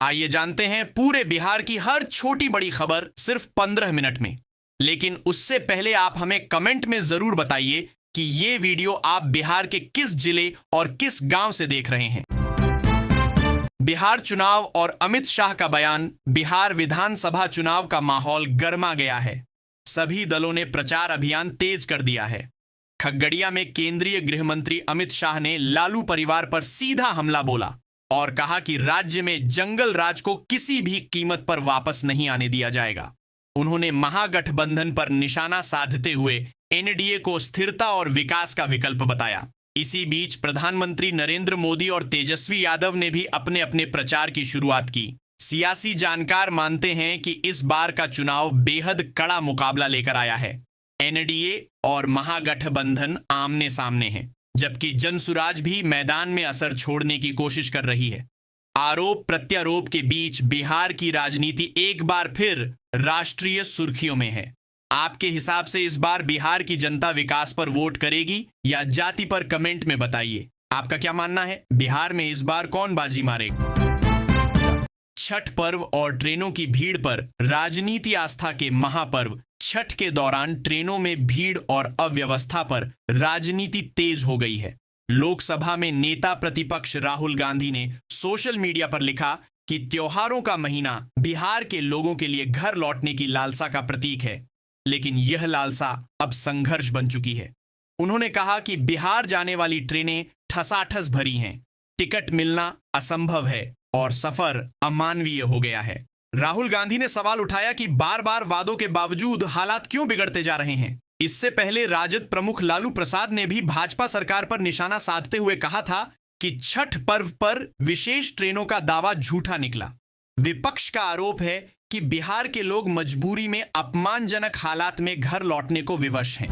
आइए जानते हैं पूरे बिहार की हर छोटी बड़ी खबर सिर्फ 15 मिनट में। लेकिन उससे पहले आप हमें कमेंट में जरूर बताइए कि ये वीडियो आप बिहार के किस जिले और किस गांव से देख रहे हैं। बिहार चुनाव और अमित शाह का बयान। बिहार विधानसभा चुनाव का माहौल गर्मा गया है। सभी दलों ने प्रचार अभियान तेज कर दिया है। खगड़िया में केंद्रीय गृह मंत्री अमित शाह ने लालू परिवार पर सीधा हमला बोला और कहा कि राज्य में जंगल राज को किसी भी कीमत पर वापस नहीं आने दिया जाएगा। उन्होंने महागठबंधन पर निशाना साधते हुए एनडीए को स्थिरता और विकास का विकल्प बताया। इसी बीच प्रधानमंत्री नरेंद्र मोदी और तेजस्वी यादव ने भी अपने अपने प्रचार की शुरुआत की। सियासी जानकार मानते हैं कि इस बार का चुनाव बेहद कड़ा मुकाबला लेकर आया है। एनडीए और महागठबंधन आमने सामने हैं, जबकि जनसुराज भी मैदान में असर छोड़ने की कोशिश कर रही है। आरोप प्रत्यारोप के बीच बिहार की राजनीति एक बार फिर राष्ट्रीय सुर्खियों में है। आपके हिसाब से इस बार बिहार की जनता विकास पर वोट करेगी या जाति पर? कमेंट में बताइए आपका क्या मानना है। बिहार में इस बार कौन बाजी मारेगा? छठ पर्व और ट्रेनों की भीड़ पर राजनीति आस्था के महापर्व छठ के दौरान ट्रेनों में भीड़ और अव्यवस्था पर राजनीति तेज हो गई है। लोकसभा में नेता प्रतिपक्ष राहुल गांधी ने सोशल मीडिया पर लिखा कि त्योहारों का महीना बिहार के लोगों के लिए घर लौटने की लालसा का प्रतीक है, लेकिन यह लालसा अब संघर्ष बन चुकी है। उन्होंने कहा कि बिहार जाने वाली ट्रेनें ठसाठस भरी हैं, टिकट मिलना असंभव है और सफर अमानवीय हो गया है। राहुल गांधी ने सवाल उठाया कि बार बार वादों के बावजूद हालात क्यों बिगड़ते जा रहे हैं। इससे पहले राजद प्रमुख लालू प्रसाद ने भी भाजपा सरकार पर निशाना साधते हुए कहा था कि छठ पर्व पर विशेष ट्रेनों का दावा झूठा निकला। विपक्ष का आरोप है कि बिहार के लोग मजबूरी में अपमानजनक हालात में घर लौटने को विवश हैं।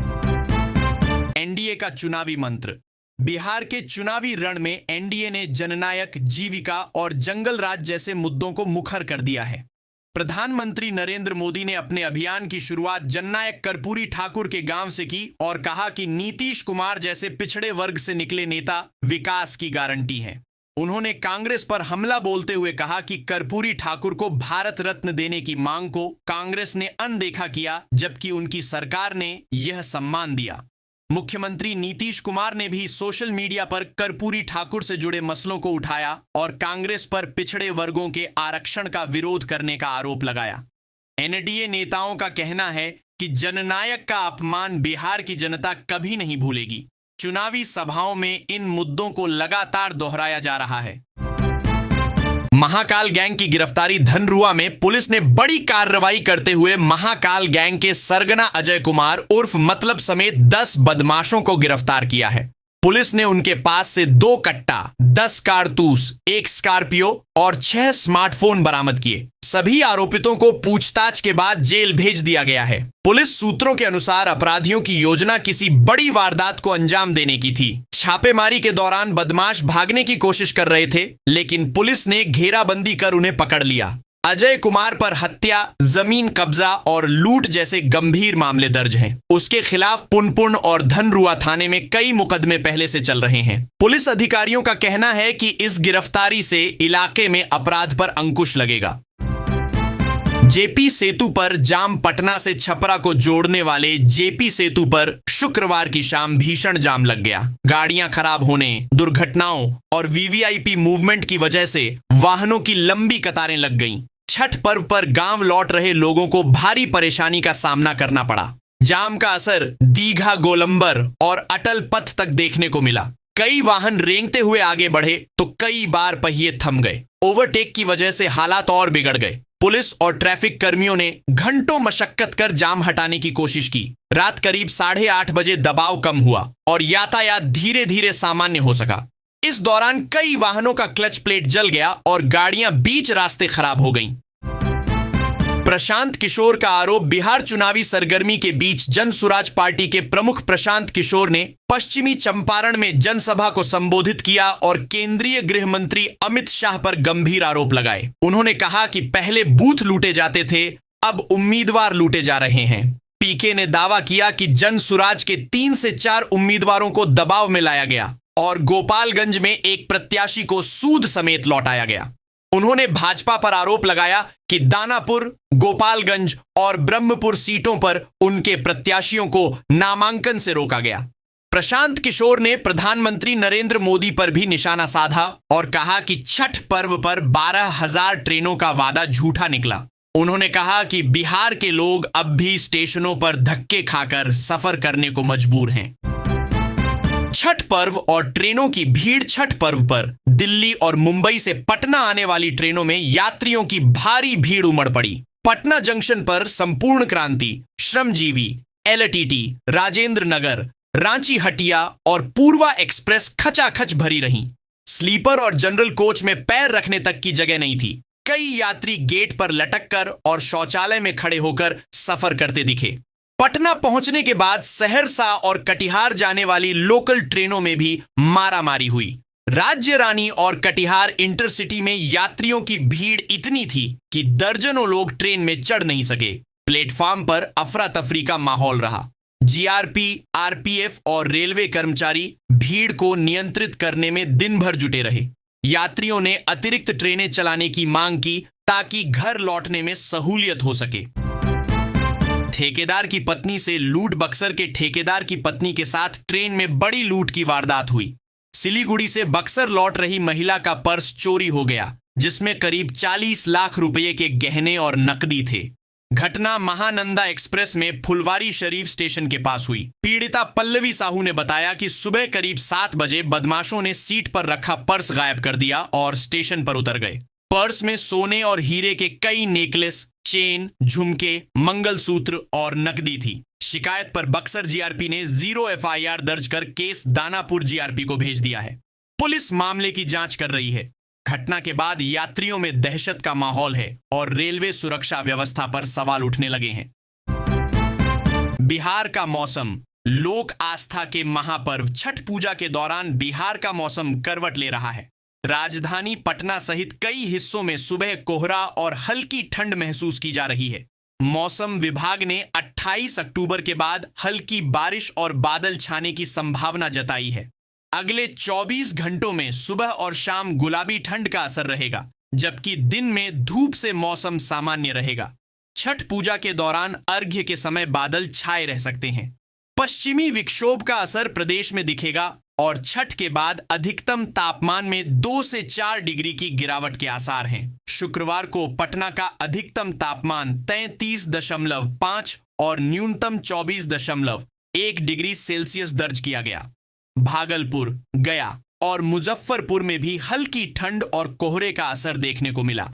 एनडीए का चुनावी मंत्र। बिहार के चुनावी रण में एनडीए ने जननायक, जीविका और जंगल राज जैसे मुद्दों को मुखर कर दिया है। प्रधानमंत्री नरेंद्र मोदी ने अपने अभियान की शुरुआत जननायक कर्पूरी ठाकुर के गांव से की और कहा कि नीतीश कुमार जैसे पिछड़े वर्ग से निकले नेता विकास की गारंटी हैं। उन्होंने कांग्रेस पर हमला बोलते हुए कहा कि कर्पूरी ठाकुर को भारत रत्न देने की मांग को कांग्रेस ने अनदेखा किया, जबकि उनकी सरकार ने यह सम्मान दिया। मुख्यमंत्री नीतीश कुमार ने भी सोशल मीडिया पर कर्पूरी ठाकुर से जुड़े मसलों को उठाया और कांग्रेस पर पिछड़े वर्गों के आरक्षण का विरोध करने का आरोप लगाया। एनडीए नेताओं का कहना है कि जननायक का अपमान बिहार की जनता कभी नहीं भूलेगी। चुनावी सभाओं में इन मुद्दों को लगातार दोहराया जा रहा है। महाकाल गैंग की गिरफ्तारी। धनरुआ में पुलिस ने बड़ी कार्रवाई करते हुए महाकाल गैंग के सरगना अजय कुमार उर्फ मतलब समेत 10 बदमाशों को गिरफ्तार किया है। पुलिस ने उनके पास से 2 कट्टा, 10 कारतूस, 1 स्कॉर्पियो और 6 स्मार्टफोन बरामद किए। सभी आरोपितों को पूछताछ के बाद जेल भेज दिया गया है। पुलिस सूत्रों के अनुसार अपराधियों की योजना किसी बड़ी वारदात को अंजाम देने की थी। छापेमारी के दौरान बदमाश भागने की कोशिश कर रहे थे, लेकिन पुलिस ने घेराबंदी कर उन्हें पकड़ लिया। अजय कुमार पर हत्या, जमीन कब्जा और लूट जैसे गंभीर मामले दर्ज हैं। उसके खिलाफ पुनपुन और धनरुआ थाने में कई मुकदमे पहले से चल रहे हैं। पुलिस अधिकारियों का कहना है कि इस गिरफ्तारी से इलाके में अपराध पर अंकुश लगेगा। जेपी सेतु पर जाम। पटना से छपरा को जोड़ने वाले जेपी सेतु पर शुक्रवार की शाम भीषण जाम लग गया। गाड़ियां खराब होने, दुर्घटनाओं और वीवीआईपी मूवमेंट की वजह से वाहनों की लंबी कतारें लग गईं। छठ पर्व पर गांव लौट रहे लोगों को भारी परेशानी का सामना करना पड़ा। जाम का असर दीघा, गोलंबर और अटल पथ तक देखने को मिला। कई वाहन रेंगते हुए आगे बढ़े तो कई बार पहिए थम गए। ओवरटेक की वजह से हालात और बिगड़ गए। पुलिस और ट्रैफिक कर्मियों ने घंटों मशक्कत कर जाम हटाने की कोशिश की। रात करीब 8:30 बजे दबाव कम हुआ और यातायात धीरे धीरे सामान्य हो सका। इस दौरान कई वाहनों का क्लच प्लेट जल गया और गाड़ियां बीच रास्ते खराब हो गईं। प्रशांत किशोर का आरोप। बिहार चुनावी सरगर्मी के बीच जनसुराज पार्टी के प्रमुख प्रशांत किशोर ने पश्चिमी चंपारण में जनसभा को संबोधित किया और केंद्रीय गृह मंत्री अमित शाह पर गंभीर आरोप लगाए। उन्होंने कहा कि पहले बूथ लूटे जाते थे, अब उम्मीदवार लूटे जा रहे हैं। पीके ने दावा किया कि जनसुराज के 3 से 4 उम्मीदवारों को दबाव में लाया गया और गोपालगंज में एक प्रत्याशी को सूद समेत लौटाया गया। उन्होंने भाजपा पर आरोप लगाया कि दानापुर, गोपालगंज और ब्रह्मपुर सीटों पर उनके प्रत्याशियों को नामांकन से रोका गया। प्रशांत किशोर ने प्रधानमंत्री नरेंद्र मोदी पर भी निशाना साधा और कहा कि छठ पर्व पर 12,000 ट्रेनों का वादा झूठा निकला। उन्होंने कहा कि बिहार के लोग अब भी स्टेशनों पर धक्के खाकर सफर करने को मजबूर हैं। छठ पर्व और ट्रेनों की भीड़। छठ पर्व पर दिल्ली और मुंबई से पटना आने वाली ट्रेनों में यात्रियों की भारी भीड़ उमड़ पड़ी। पटना जंक्शन पर संपूर्ण क्रांति, श्रमजीवी, एलटीटी, राजेंद्र नगर, रांची हटिया और पूर्वा एक्सप्रेस खचाखच भरी रहीं। स्लीपर और जनरल कोच में पैर रखने तक की जगह नहीं थी। कई यात्री गेट पर लटक कर और शौचालय में खड़े होकर सफर करते दिखे। पटना पहुंचने के बाद सहरसा और कटिहार जाने वाली लोकल ट्रेनों में भी मारामारी हुई। राज्य रानी और कटिहार इंटरसिटी में यात्रियों की भीड़ इतनी थी कि दर्जनों लोग ट्रेन में चढ़ नहीं सके। प्लेटफॉर्म पर अफरा तफरी का माहौल रहा। जीआरपी, आरपीएफ और रेलवे कर्मचारी भीड़ को नियंत्रित करने में दिन भर जुटे रहे। यात्रियों ने अतिरिक्त ट्रेनें चलाने की मांग की ताकि घर लौटने में सहूलियत हो सके। ठेकेदार की पत्नी से लूट। बक्सर के ठेकेदार की पत्नी के साथ ट्रेन में बड़ी लूट की वारदात हुई। सिलीगुड़ी से बक्सर लौट रही महिला का पर्स चोरी हो गया, जिसमें करीब 40 लाख रुपए के गहने और नकदी थे। घटना महानंदा एक्सप्रेस में फुलवारी शरीफ स्टेशन के पास हुई। पीड़िता पल्लवी साहू ने बताया कि सुबह करीब 7 बजे बदमाशों ने सीट पर रखा पर्स गायब कर दिया और स्टेशन पर उतर गए। पर्स में सोने और हीरे के कई नेकलेस, चेन, झुमके, मंगलसूत्र और नकदी थी। शिकायत पर बक्सर जीआरपी ने 0 एफआईआर दर्ज कर केस दानापुर जीआरपी को भेज दिया है। पुलिस मामले की जांच कर रही है। घटना के बाद यात्रियों में दहशत का माहौल है और रेलवे सुरक्षा व्यवस्था पर सवाल उठने लगे हैं। बिहार का मौसम। लोक आस्था के महापर्व छठ पूजा के दौरान बिहार का मौसम करवट ले रहा है। राजधानी पटना सहित कई हिस्सों में सुबह कोहरा और हल्की ठंड महसूस की जा रही है। मौसम विभाग ने 28 अक्टूबर के बाद हल्की बारिश और बादल छाने की संभावना जताई है। अगले 24 घंटों में सुबह और शाम गुलाबी ठंड का असर रहेगा, जबकि दिन में धूप से मौसम सामान्य रहेगा। छठ पूजा के दौरान अर्घ्य के समय बादल छाए रह सकते हैं। पश्चिमी विक्षोभ का असर प्रदेश में दिखेगा और छठ के बाद अधिकतम तापमान में 2 से 4 डिग्री की गिरावट के आसार हैं। शुक्रवार को पटना का अधिकतम तापमान 33.5 और न्यूनतम 24.1 डिग्री सेल्सियस दर्ज किया गया। भागलपुर, गया और मुजफ्फरपुर में भी हल्की ठंड और कोहरे का असर देखने को मिला।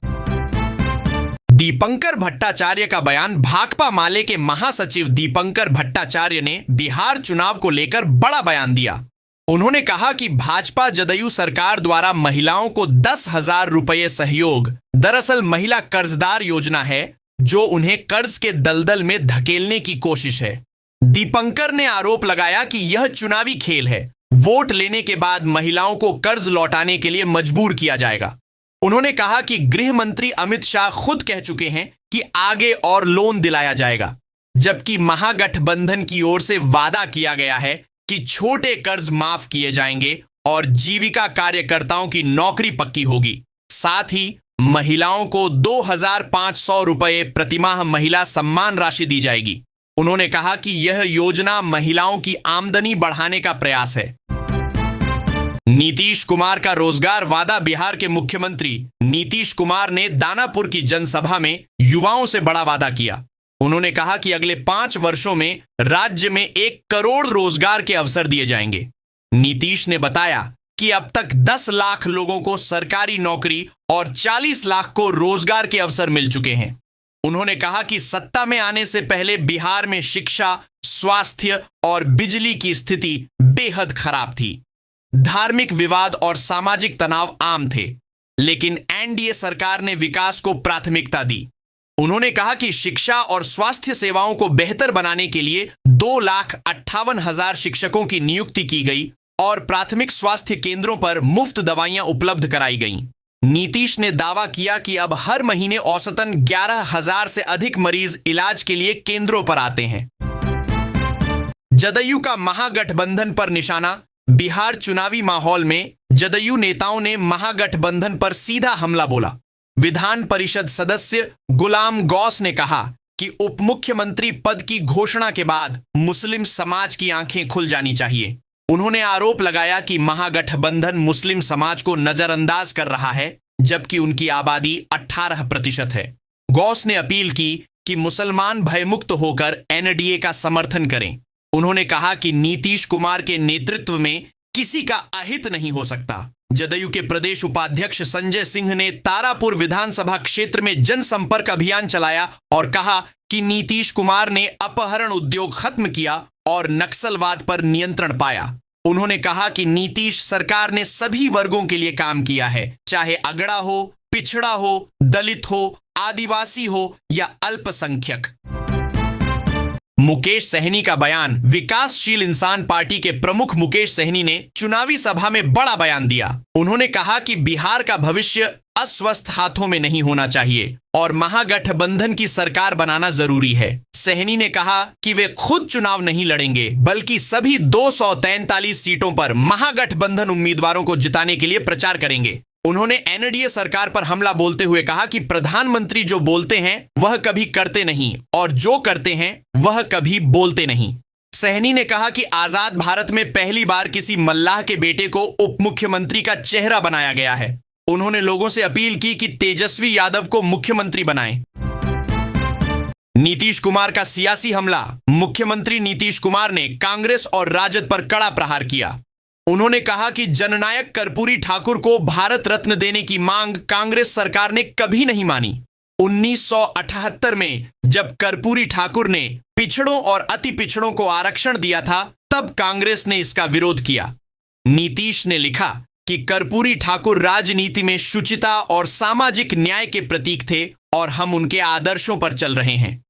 दीपंकर भट्टाचार्य का बयान। भाकपा माले के महासचिव दीपंकर भट्टाचार्य ने बिहार चुनाव को लेकर बड़ा बयान दिया। उन्होंने कहा कि भाजपा जदयू सरकार द्वारा महिलाओं को 10,000 रुपये सहयोग दरअसल महिला कर्जदार योजना है, जो उन्हें कर्ज के दलदल में धकेलने की कोशिश है। दीपंकर ने आरोप लगाया कि यह चुनावी खेल है। वोट लेने के बाद महिलाओं को कर्ज लौटाने के लिए मजबूर किया जाएगा। उन्होंने कहा कि गृह मंत्री अमित शाह खुद कह चुके हैं कि आगे और लोन दिलाया जाएगा, जबकि महागठबंधन की ओर से वादा किया गया है कि छोटे कर्ज माफ किए जाएंगे और जीविका कार्यकर्ताओं की नौकरी पक्की होगी। साथ ही महिलाओं को 2,500 रुपये प्रतिमाह महिला सम्मान राशि दी जाएगी। उन्होंने कहा कि यह योजना महिलाओं की आमदनी बढ़ाने का प्रयास है। नीतीश कुमार का रोजगार वादा। बिहार के मुख्यमंत्री नीतीश कुमार ने दानापुर की जनसभा में युवाओं से बड़ा वादा किया। उन्होंने कहा कि अगले 5 वर्षों में राज्य में 1 करोड़ रोजगार के अवसर दिए जाएंगे। नीतीश ने बताया कि अब तक 10 लाख लोगों को सरकारी नौकरी और 40 लाख को रोजगार के अवसर मिल चुके हैं। उन्होंने कहा कि सत्ता में आने से पहले बिहार में शिक्षा, स्वास्थ्य और बिजली की स्थिति बेहद खराब थी। धार्मिक विवाद और सामाजिक तनाव आम थे, लेकिन एनडीए सरकार ने विकास को प्राथमिकता दी। उन्होंने कहा कि शिक्षा और स्वास्थ्य सेवाओं को बेहतर बनाने के लिए 2,58,000 शिक्षकों की नियुक्ति की गई और प्राथमिक स्वास्थ्य केंद्रों पर मुफ्त दवाइयां उपलब्ध कराई गईं। नीतीश ने दावा किया कि अब हर महीने औसतन 11,000 से अधिक मरीज इलाज के लिए केंद्रों पर आते हैं। जदयू का महागठबंधन पर निशाना। बिहार चुनावी माहौल में जदयू नेताओं ने महागठबंधन पर सीधा हमला बोला। विधान परिषद सदस्य गुलाम गौस ने कहा कि उप मुख्यमंत्री पद की घोषणा के बाद मुस्लिम समाज की आंखें खुल जानी चाहिए। उन्होंने आरोप लगाया कि महागठबंधन मुस्लिम समाज को नजरअंदाज कर रहा है, जबकि उनकी आबादी 18% है। गौस ने अपील की कि मुसलमान भयमुक्त होकर एनडीए का समर्थन करें। उन्होंने कहा कि नीतीश कुमार के नेतृत्व में किसी का अहित नहीं हो सकता। जदयू के प्रदेश उपाध्यक्ष संजय सिंह ने तारापुर विधानसभा क्षेत्र में जनसंपर्क अभियान चलाया और कहा कि नीतीश कुमार ने अपहरण उद्योग खत्म किया और नक्सलवाद पर नियंत्रण पाया। उन्होंने कहा कि नीतीश सरकार ने सभी वर्गों के लिए काम किया है, चाहे अगड़ा हो, पिछड़ा हो, दलित हो, आदिवासी हो या अल्पसंख्यक। मुकेश सहनी का बयान। विकासशील इंसान पार्टी के प्रमुख मुकेश सहनी ने चुनावी सभा में बड़ा बयान दिया। उन्होंने कहा कि बिहार का भविष्य अस्वस्थ हाथों में नहीं होना चाहिए और महागठबंधन की सरकार बनाना जरूरी है। सहनी ने कहा कि वे खुद चुनाव नहीं लड़ेंगे, बल्कि सभी 243 सीटों पर महागठबंधन उम्मीदवारों को जिताने के लिए प्रचार करेंगे। उन्होंने एनडीए सरकार पर हमला बोलते हुए कहा कि प्रधानमंत्री जो बोलते हैं वह कभी करते नहीं और जो करते हैं वह कभी बोलते नहीं। सहनी ने कहा कि आजाद भारत में पहली बार किसी मल्लाह के बेटे को उप मुख्यमंत्री का चेहरा बनाया गया है। उन्होंने लोगों से अपील की कि तेजस्वी यादव को मुख्यमंत्री बनाएं। नीतीश कुमार का सियासी हमला। मुख्यमंत्री नीतीश कुमार ने कांग्रेस और राजद पर कड़ा प्रहार किया। उन्होंने कहा कि जननायक कर्पूरी ठाकुर को भारत रत्न देने की मांग कांग्रेस सरकार ने कभी नहीं मानी। 1978 में जब कर्पूरी ठाकुर ने पिछड़ों और अति पिछड़ों को आरक्षण दिया था, तब कांग्रेस ने इसका विरोध किया। नीतीश ने लिखा कि कर्पूरी ठाकुर राजनीति में शुचिता और सामाजिक न्याय के प्रतीक थे और हम उनके आदर्शों पर चल रहे हैं।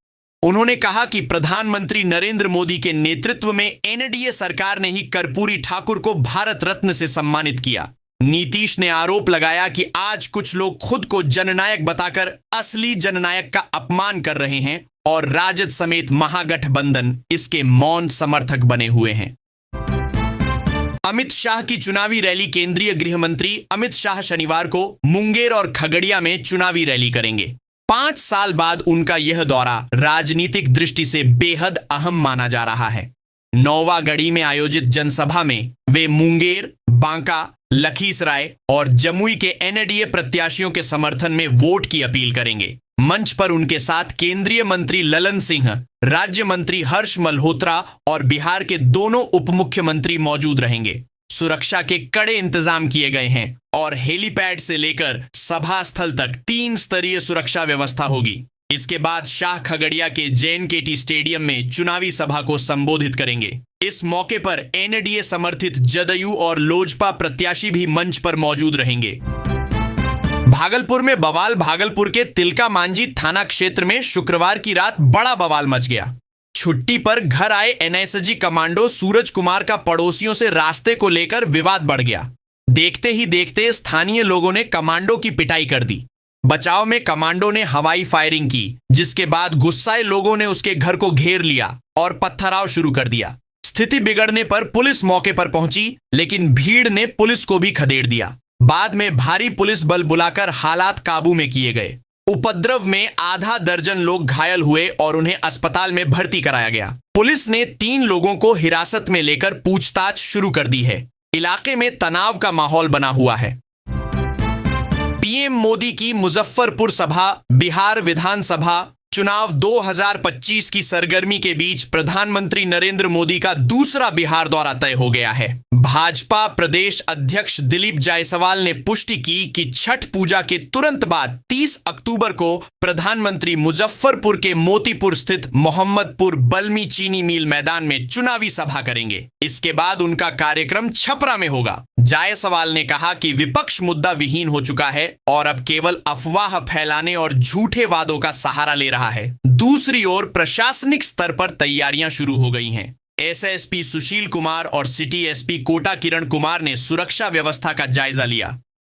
उन्होंने कहा कि प्रधानमंत्री नरेंद्र मोदी के नेतृत्व में एनडीए सरकार ने ही कर्पूरी ठाकुर को भारत रत्न से सम्मानित किया। नीतीश ने आरोप लगाया कि आज कुछ लोग खुद को जननायक बताकर असली जननायक का अपमान कर रहे हैं और राजद समेत महागठबंधन इसके मौन समर्थक बने हुए हैं। अमित शाह की चुनावी रैली। केंद्रीय गृह मंत्री अमित शाह शनिवार को मुंगेर और खगड़िया में चुनावी रैली करेंगे। 5 साल बाद उनका यह दौरा राजनीतिक दृष्टि से बेहद अहम माना जा रहा है। नौवागढ़ी में आयोजित जनसभा में वे मुंगेर, बांका, लखीसराय और जमुई के एनडीए प्रत्याशियों के समर्थन में वोट की अपील करेंगे। मंच पर उनके साथ केंद्रीय मंत्री ललन सिंह, राज्य मंत्री हर्ष मल्होत्रा और बिहार के दोनों उप मुख्यमंत्री मौजूद रहेंगे। सुरक्षा के कड़े इंतजाम किए गए हैं और हेलीपैड से लेकर सभा स्थल तक 3 स्तरीय सुरक्षा व्यवस्था होगी। इसके बाद शाह खगड़िया के JNKT स्टेडियम में चुनावी सभा को संबोधित करेंगे। इस मौके पर एनडीए समर्थित जदयू और लोजपा प्रत्याशी भी मंच पर मौजूद रहेंगे। भागलपुर में बवाल। भागलपुर के तिलका मांझी थाना क्षेत्र में शुक्रवार की रात बड़ा बवाल मच गया। छुट्टी पर घर आए एनएसजी कमांडो सूरज कुमार का पड़ोसियों से रास्ते को लेकर विवाद बढ़ गया। देखते ही देखते स्थानीय लोगों ने कमांडो की पिटाई कर दी। बचाव में कमांडो ने हवाई फायरिंग की, जिसके बाद गुस्साए लोगों ने उसके घर को घेर लिया और पत्थराव शुरू कर दिया। स्थिति बिगड़ने पर पुलिस मौके पर पहुंची, लेकिन भीड़ ने पुलिस को भी खदेड़ दिया। बाद में भारी पुलिस बल बुलाकर हालात काबू में किए गए। उपद्रव में आधा दर्जन लोग घायल हुए और उन्हें अस्पताल में भर्ती कराया गया। पुलिस ने 3 लोगों को हिरासत में लेकर पूछताछ शुरू कर दी है। इलाके में तनाव का माहौल बना हुआ है। पीएम मोदी की मुजफ्फरपुर सभा। बिहार विधानसभा चुनाव 2025 की सरगर्मी के बीच प्रधानमंत्री नरेंद्र मोदी का दूसरा बिहार दौरा तय हो गया है। भाजपा प्रदेश अध्यक्ष दिलीप जायसवाल ने पुष्टि की कि छठ पूजा के तुरंत बाद 30 अक्टूबर को प्रधानमंत्री मुजफ्फरपुर के मोतीपुर स्थित मोहम्मदपुर बल्मी चीनी मिल मैदान में चुनावी सभा करेंगे। इसके बाद उनका कार्यक्रम छपरा में होगा। जायसवाल ने कहा कि विपक्ष मुद्दा विहीन हो चुका है और अब केवल अफवाह फैलाने और झूठे वादों का सहारा ले रहा है। दूसरी ओर प्रशासनिक स्तर पर तैयारियां शुरू हो गई हैं। एसएसपी सुशील कुमार और सिटी एसपी कोटा किरण कुमार ने सुरक्षा व्यवस्था का जायजा लिया।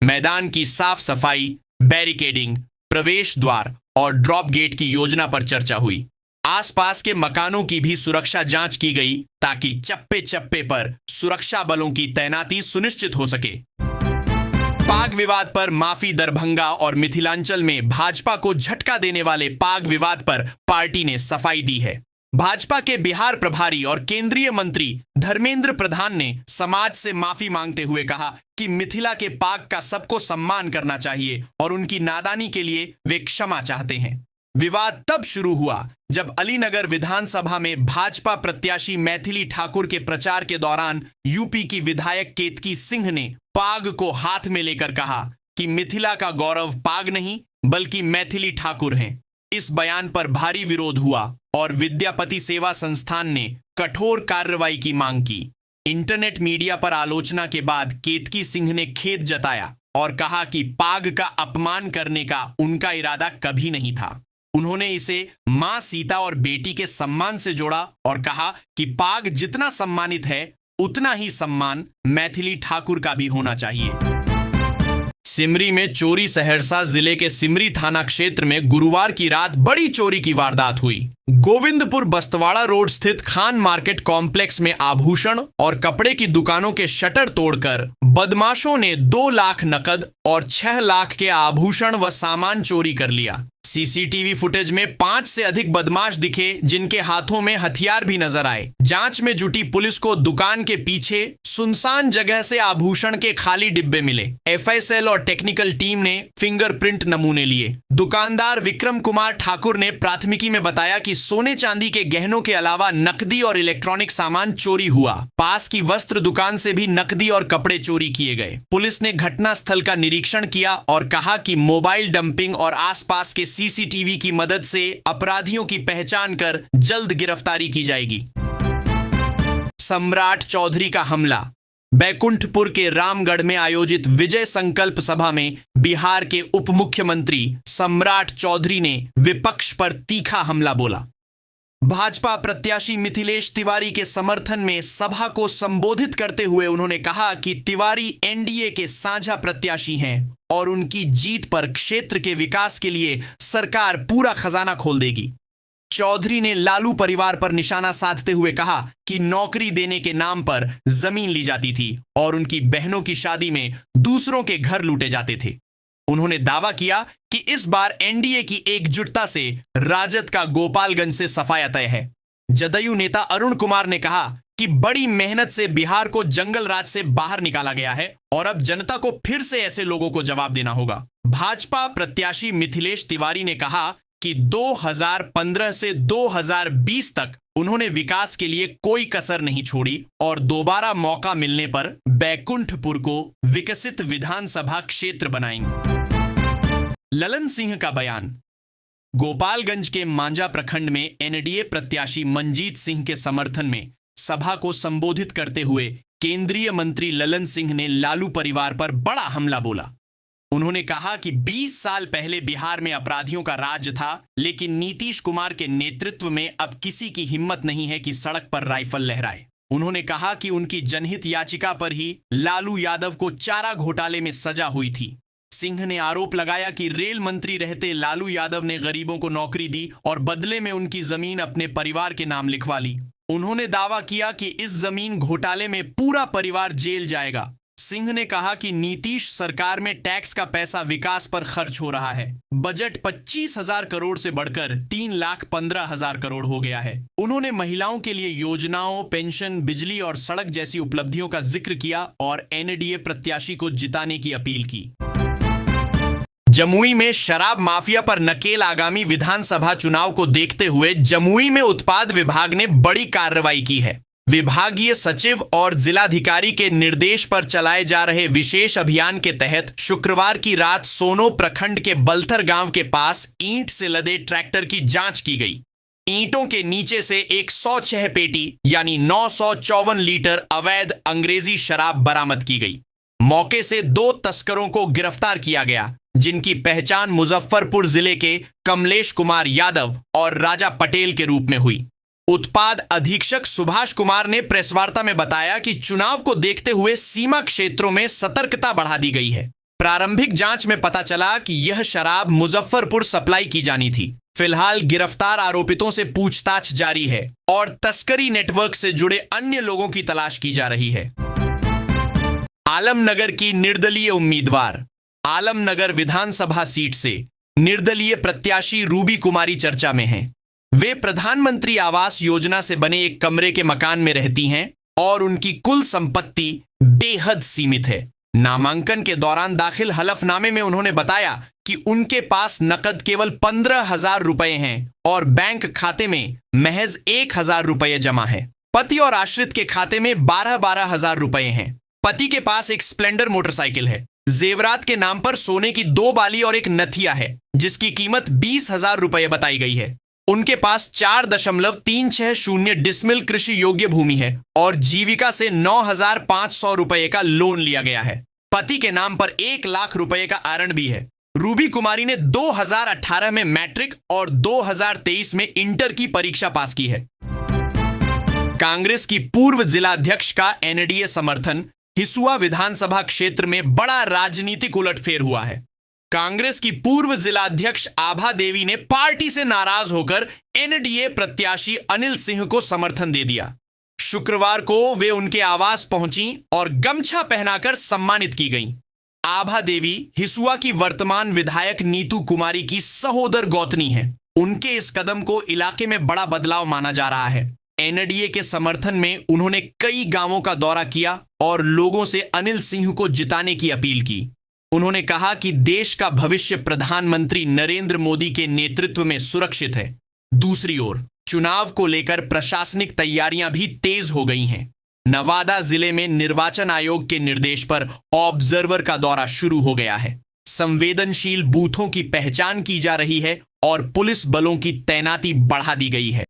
मैदान की साफ सफाई, बैरिकेडिंग, प्रवेश द्वार और ड्रॉप गेट की योजना पर चर्चा हुई। आसपास के मकानों की भी सुरक्षा जांच की गई ताकि चप्पे चप्पे पर सुरक्षा बलों की तैनाती सुनिश्चित हो सके। पाक विवाद पर माफी। दरभंगा और मिथिलांचल में भाजपा को झटका देने वाले पाक विवाद पर पार्टी ने सफाई दी है। भाजपा के बिहार प्रभारी और केंद्रीय मंत्री धर्मेंद्र प्रधान ने समाज से माफी मांगते हुए कहा कि मिथिला के पाक का सबको सम्मान करना चाहिए और उनकी नादानी के लिए वे क्षमा चाहते हैं। विवाद तब शुरू हुआ जब अलीनगर विधानसभा में भाजपा प्रत्याशी मैथिली ठाकुर के प्रचार के दौरान यूपी की विधायक केतकी सिंह ने पाग को हाथ में लेकर कहा कि मिथिला का गौरव पाग नहीं बल्कि मैथिली ठाकुर हैं। इस बयान पर भारी विरोध हुआ और विद्यापति सेवा संस्थान ने कठोर कार्रवाई की मांग की। इंटरनेट मीडिया पर आलोचना के बाद केतकी सिंह ने खेद जताया और कहा कि पाग का अपमान करने का उनका इरादा कभी नहीं था। उन्होंने इसे मां सीता और बेटी के सम्मान से जोड़ा और कहा कि पाग जितना सम्मानित है उतना ही सम्मान मैथिली ठाकुर का भी होना चाहिए। सिमरी में चोरी। सहरसा जिले के सिमरी थाना क्षेत्र में गुरुवार की रात बड़ी चोरी की वारदात हुई। गोविंदपुर बस्तवाड़ा रोड स्थित खान मार्केट कॉम्प्लेक्स में आभूषण और कपड़े की दुकानों के शटर तोड़कर बदमाशों ने 2 लाख नकद और 6 लाख के आभूषण व सामान चोरी कर लिया। सीसीटीवी फुटेज में 5 से अधिक बदमाश दिखे जिनके हाथों में हथियार भी नजर आए। जांच में जुटी पुलिस को दुकान के पीछे सुनसान जगह से आभूषण के खाली डिब्बे मिले। एफएसएल और टेक्निकल टीम ने फिंगरप्रिंट नमूने लिए। दुकानदार विक्रम कुमार ठाकुर ने प्राथमिकी में बताया कि सोने चांदी के गहनों के अलावा नकदी और इलेक्ट्रॉनिक सामान चोरी हुआ। पास की वस्त्र दुकान से भी नकदी और कपड़े चोरी किए गए। पुलिस ने घटनास्थल का निरीक्षण किया और कहा कि मोबाइल डंपिंग और आसपास के सीसीटीवी की मदद से अपराधियों की पहचान कर जल्द गिरफ्तारी की जाएगी। सम्राट चौधरी का हमला। बैकुंठपुर के रामगढ़ में आयोजित विजय संकल्प सभा में बिहार के उप मुख्यमंत्री सम्राट चौधरी ने विपक्ष पर तीखा हमला बोला। भाजपा प्रत्याशी मिथिलेश तिवारी के समर्थन में सभा को संबोधित करते हुए उन्होंने कहा कि तिवारी एनडीए के साझा प्रत्याशी हैं और उनकी जीत पर क्षेत्र के विकास के लिए सरकार पूरा खजाना खोल देगी। चौधरी ने लालू परिवार पर निशाना साधते हुए कहा कि नौकरी देने के नाम पर जमीन ली जाती थी और उनकी बहनों की शादी में दूसरों के घर लूटे जाते थे। उन्होंने दावा किया कि इस बार एनडीए की एकजुटता से राजद का गोपालगंज से सफाया तय है। जदयू नेता अरुण कुमार ने कहा कि बड़ी मेहनत से बिहार को जंगल राज से बाहर निकाला गया है और अब जनता को फिर से ऐसे लोगों को जवाब देना होगा। भाजपा प्रत्याशी मिथिलेश तिवारी ने कहा कि 2015 से 2020 तक उन्होंने विकास के लिए कोई कसर नहीं छोड़ी और दोबारा मौका मिलने पर बैकुंठपुर को विकसित विधानसभा क्षेत्र बनाएंगे। ललन सिंह का बयान। गोपालगंज के मांझा प्रखंड में एनडीए प्रत्याशी मंजीत सिंह के समर्थन में सभा को संबोधित करते हुए केंद्रीय मंत्री ललन सिंह ने लालू परिवार पर बड़ा हमला बोला। उन्होंने कहा कि 20 साल पहले बिहार में अपराधियों का राज था, लेकिन नीतीश कुमार के नेतृत्व में अब किसी की हिम्मत नहीं है कि सड़क पर राइफल लहराए। उन्होंने कहा कि उनकी जनहित याचिका पर ही लालू यादव को चारा घोटाले में सजा हुई थी। सिंह ने आरोप लगाया कि रेल मंत्री रहते लालू यादव ने गरीबों को नौकरी दी और बदले में उनकी जमीन अपने परिवार के नाम लिखवा ली। उन्होंने दावा किया कि इस जमीन घोटाले में पूरा परिवार जेल जाएगा। सिंह ने कहा कि नीतीश सरकार में टैक्स का पैसा विकास पर खर्च हो रहा है। बजट 25,000 करोड़ से बढ़कर 3,15,000 करोड़ हो गया है। उन्होंने महिलाओं के लिए योजनाओं, पेंशन, बिजली और सड़क जैसी उपलब्धियों का जिक्र किया और एनडीए प्रत्याशी को जिताने की अपील की। जमुई में शराब माफिया पर नकेल। आगामी विधानसभा चुनाव को देखते हुए जमुई में उत्पाद विभाग ने बड़ी कार्रवाई की है। विभागीय सचिव और जिलाधिकारी के निर्देश पर चलाए जा रहे विशेष अभियान के तहत शुक्रवार की रात सोनो प्रखंड के बलथर गांव के पास ईंट से लदे ट्रैक्टर की जांच की गई। ईंटों के नीचे से 106 पेटी यानी 954 लीटर अवैध अंग्रेजी शराब बरामद की गई। मौके से 2 तस्करों को गिरफ्तार किया गया, जिनकी पहचान मुजफ्फरपुर जिले के कमलेश कुमार यादव और राजा पटेल के रूप में हुई। उत्पाद अधीक्षक सुभाष कुमार ने प्रेस वार्ता में बताया कि चुनाव को देखते हुए सीमा क्षेत्रों में सतर्कता बढ़ा दी गई है। प्रारंभिक जांच में पता चला कि यह शराब मुजफ्फरपुर सप्लाई की जानी थी। फिलहाल गिरफ्तार आरोपितों से पूछताछ जारी है और तस्करी नेटवर्क से जुड़े अन्य लोगों की तलाश की जा रही है। आलमनगर की निर्दलीय उम्मीदवार। आलमनगर विधानसभा सीट से निर्दलीय प्रत्याशी रूबी कुमारी चर्चा में हैं। वे प्रधानमंत्री आवास योजना से बने एक कमरे के मकान में रहती हैं और उनकी कुल संपत्ति बेहद सीमित है। नामांकन के दौरान दाखिल हलफनामे में उन्होंने बताया कि उनके पास नकद केवल 15,000 रुपए हैं और बैंक खाते में महज 1,000 रुपए जमा है। पति और आश्रित के खाते में 12,000 रुपए हैं। पति के पास एक स्प्लेंडर मोटरसाइकिल है। जेवरात के नाम पर सोने की 2 बाली और एक नथिया है जिसकी कीमत 20,000 रुपए बताई गई है। उनके पास 4.360 डिसमिल कृषि योग्य भूमि है और जीविका से 9,500 रुपए का लोन लिया गया है। पति के नाम पर 1 लाख रुपए का आरण भी है। रूबी कुमारी ने 2018 में मैट्रिक और 2023 में इंटर की परीक्षा पास की है। कांग्रेस की पूर्व जिलाध्यक्ष का एनडीए समर्थन। हिसुआ विधानसभा क्षेत्र में बड़ा राजनीतिक उलटफेर हुआ है। कांग्रेस की पूर्व जिलाध्यक्ष आभा देवी ने पार्टी से नाराज होकर एनडीए प्रत्याशी अनिल सिंह को समर्थन दे दिया। शुक्रवार को वे उनके आवास पहुंची और गमछा पहनाकर सम्मानित की गईं। आभा देवी हिसुआ की वर्तमान विधायक नीतू कुमारी की सहोदर गौतनी है। उनके इस कदम को इलाके में बड़ा बदलाव माना जा रहा है। एनडीए के समर्थन में उन्होंने कई गांवों का दौरा किया और लोगों से अनिल सिंह को जिताने की अपील की। उन्होंने कहा कि देश का भविष्य प्रधानमंत्री नरेंद्र मोदी के नेतृत्व में सुरक्षित है। दूसरी ओर चुनाव को लेकर प्रशासनिक तैयारियां भी तेज हो गई हैं। नवादा जिले में निर्वाचन आयोग के निर्देश पर ऑब्जर्वर का दौरा शुरू हो गया है। संवेदनशील बूथों की पहचान की जा रही है और पुलिस बलों की तैनाती बढ़ा दी गई है।